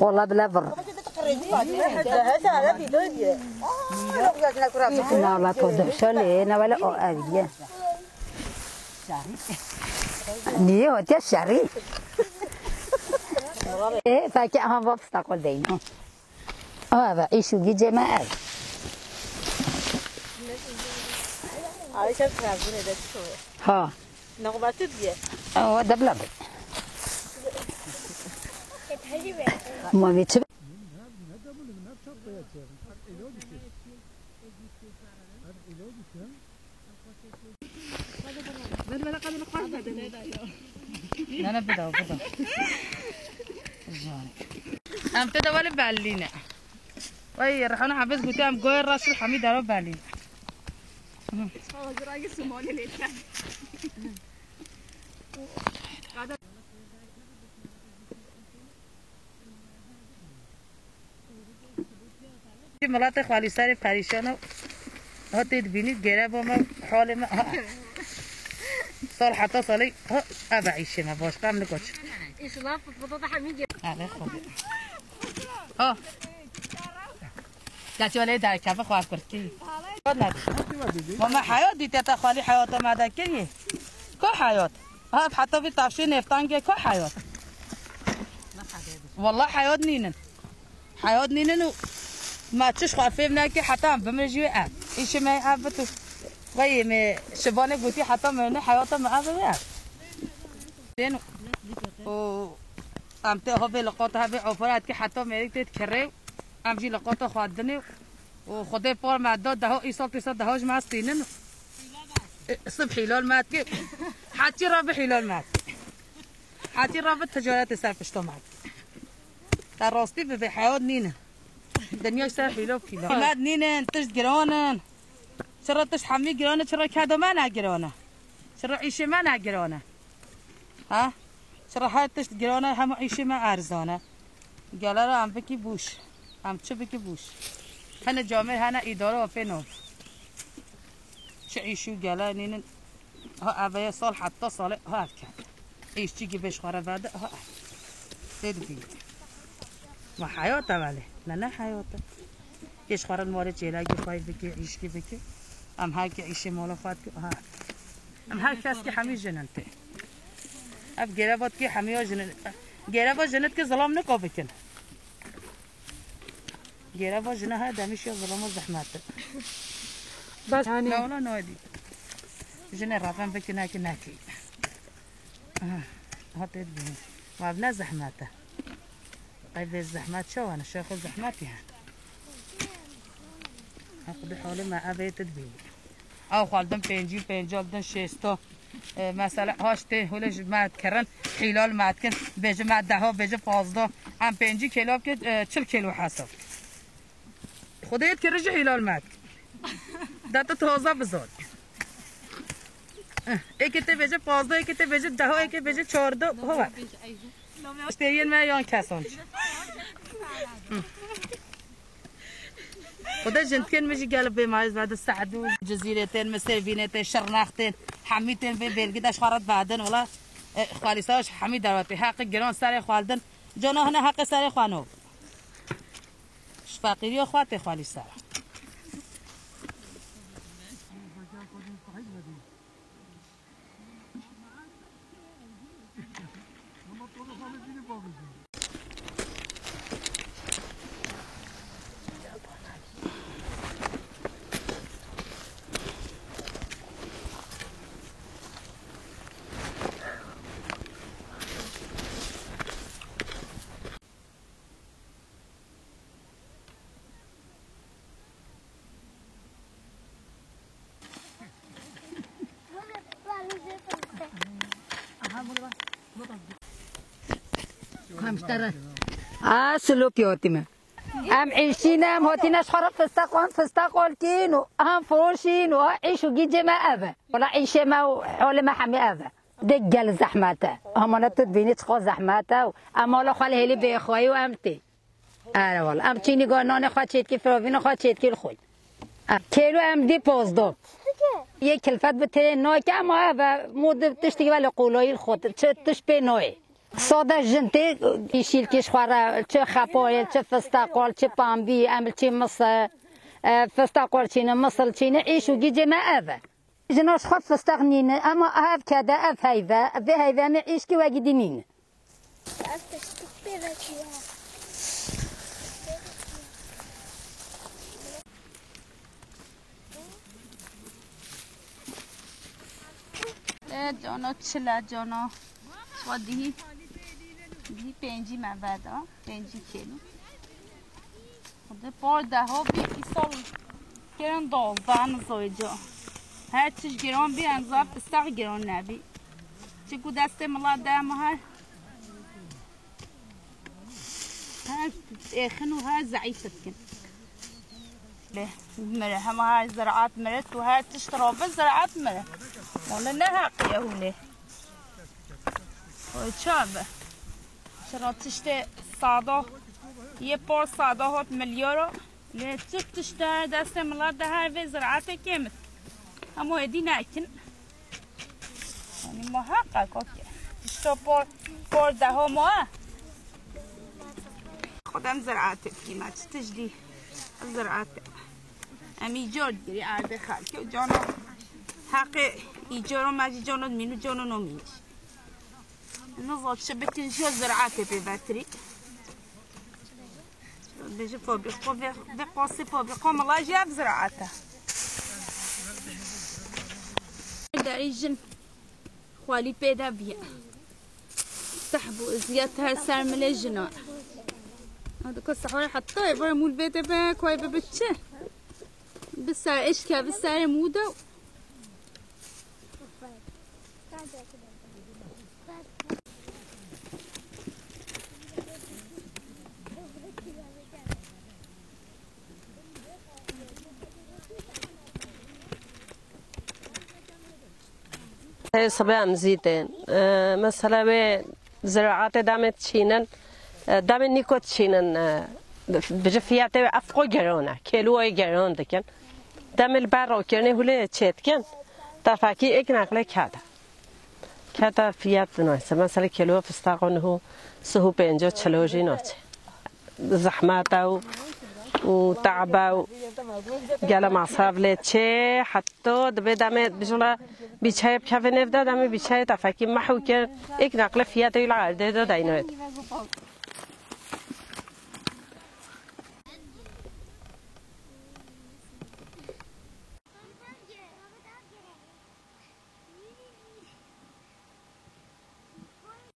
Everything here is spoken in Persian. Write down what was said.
والله بلا بر لا والله تودع شلينا ولا أوعية نيو تشري إيه فاكهة هم بستقل دينه هذا إيشو جي جماعة ها نقبت بيه ده بلا بر ما بيتشب أنا بدأ أم تدا ولا بالينا وي رحنا حبس قلت أم جوي راس الحميد على بالين ملاطة خالي ساري فريشانة هاتيت بيني جرابة ما حال ما صار حتى صلي ها أبى عيش ما باش قام نقولش إيش لا بطاطا حميد هذا خبي ها لا تقولي ده كيف خواف كرتي ماما حياة دي تتا خالي حياة ما ده كنيه كل حياة ها حتى في تفشي نفتان كل حياة والله حياة نينن حياة نينن ما تشش خوافينا كي حتى عم بمرجي أب إيش ما أبتو وي ما شبانة قلتي حتى من حياة ما أبغى تينو و أم تهبي لقطة هبي عفرات كي حتى مريك تتكرر أم جي لقطة خادني وخدي بار معدود ده إيصال تصل دهوج مع سنين صبح حلال مات كي حتى ربع حلال مات حتى ربع تجارات سافش طمعت تراستي بحياة نينا الدنيا يصير حلو كذا مات نينا تشت جرانا شرط تشت حمي جرانا شرط كذا ما ناجرانا شرط عيش ما ناجرانا ها شرط هاي تشت جرانا هم عيش ما أرزانا قال لا أم بكي بوش أم شو بكي بوش هنا جامع هنا إدارة وفينو شعيشو قال نين ها أبي صال حتى صال ها كان إيش تيجي بيش خرابة ها تدري ما حياته عليه لا حياته إيش خراب مورد جيلا جفاي بكي إيش كي بكي أم هاي كعيش مولفات ها أم هاي كاس كحمي جننته أب جرابات كي حمي جنن جرابات جنت كظلام نقابكن جرابات جنها دمشق ظلام الزحمات بس هاني لا ولا نادي جنة رافن بكنا كناكي هاتيت بيه ما بنا زحماته طيب الزحمات شو أنا شيخ زحماتها أخذ حولي ما أبي تدبي أو خالدم بينجي بدن شيستو مثلا هاشته هولش ما تكرن حلال ما تكن بيجي ما ده بيجي فازدا هم 5 كيلو كده 40 كيلو حسب خديت كرج حلال ما ده تتوزع بزود एक ते बेजे 5 दो एक ते बेजे 10 एक बेजे 4 दो होगा स्टेरियन में यहाँ क्या सोच وده جنتين مش قلب بمايز بعد السعدو جزيرتين مسيفينتين شرناختين حميتين بيلقيت اشخارات بعدين والله خالصاش حميد دواتي حق جران ساري خالدن جانا هنا حق ساري خانو فقيري اخواتي خالص همشتره سلوکی هاتیمه هم عیشین هم هاتینش خراب فستقال کین و هم فروشین و عیشو گیجه ما اوه ولا عیشه ما و حال ما همه اوه دقل زحمته همانا تدبینی چخوا زحمته اما لا خاله هلی بیخواهی و امتی آره والا ام چینی گانان خواه چید که فراوین خواه چید که خوی کیلو ام دی 15 یک کلفت بته نوی که اما اوه مود تشتی ولی قولای خود چه تش به نوی ساده جنته ایشیل کش خواره چه خپایل چه فستقال چه پامبی عمل چه مصر فستقال چینه مصر چینه ایشو گیجه ما اوه جناش خواه فستق نینه اما اف کده اف هیوه به هیوه می ایش که وگیدی نینه جانا چلا جانا سوادی دی 5 من بعدا 5 کیلو خود بار ده ها بی سال گران 12 نزویجا هر چیز گران بی انزاب استاق گران نبی چگو دست ملا ده هر اخن و هر ضعیفت کن مره همه هر زراعت مره تو هر تشترابه زراعت مره ولی نه حقیه هونه چابه چرا تشته ساده یه پار ساده هات میلیارا لی تشته دست ملاد ده هر وی زراعت کمت اما هدی نکن یعنی ما حقه که تشته پار ده ها ما خودم زراعت کیمه چه تجدی زراعت امی ایجار گیری عرض خلقه و جانا حق ایجار و مجی جانا مینو جانا نمینش نظر شبكة شو زراعات بباتري بيجي فابريقا بقاسي فابريقا ما الله جاب زراعتها داريجن خوالي بيدا بيا سحبوا زيادتها سار من الجنار هذا كل حتى يبغى مول بيته بقى كوي ببتشه بالسعر ايش كا بالسعر موده هي صبيان زيتين مثلا بزراعات دامت شينن دام نيكوت شينن بجفيات افقو جرونه كيلو جرون دكن دام البر كرنه هله چتكن تفاكي اك نقله كذا فيات ناس مثلا كيلو فستقونه سهو 50 40 ناس زحمته وتعبه گله مصرف لچه حتی دبی دم بجلا بیچای بکف نفته دم بیچای تفکی محو کرد یک نقل فیات ایل عرضه داد اینات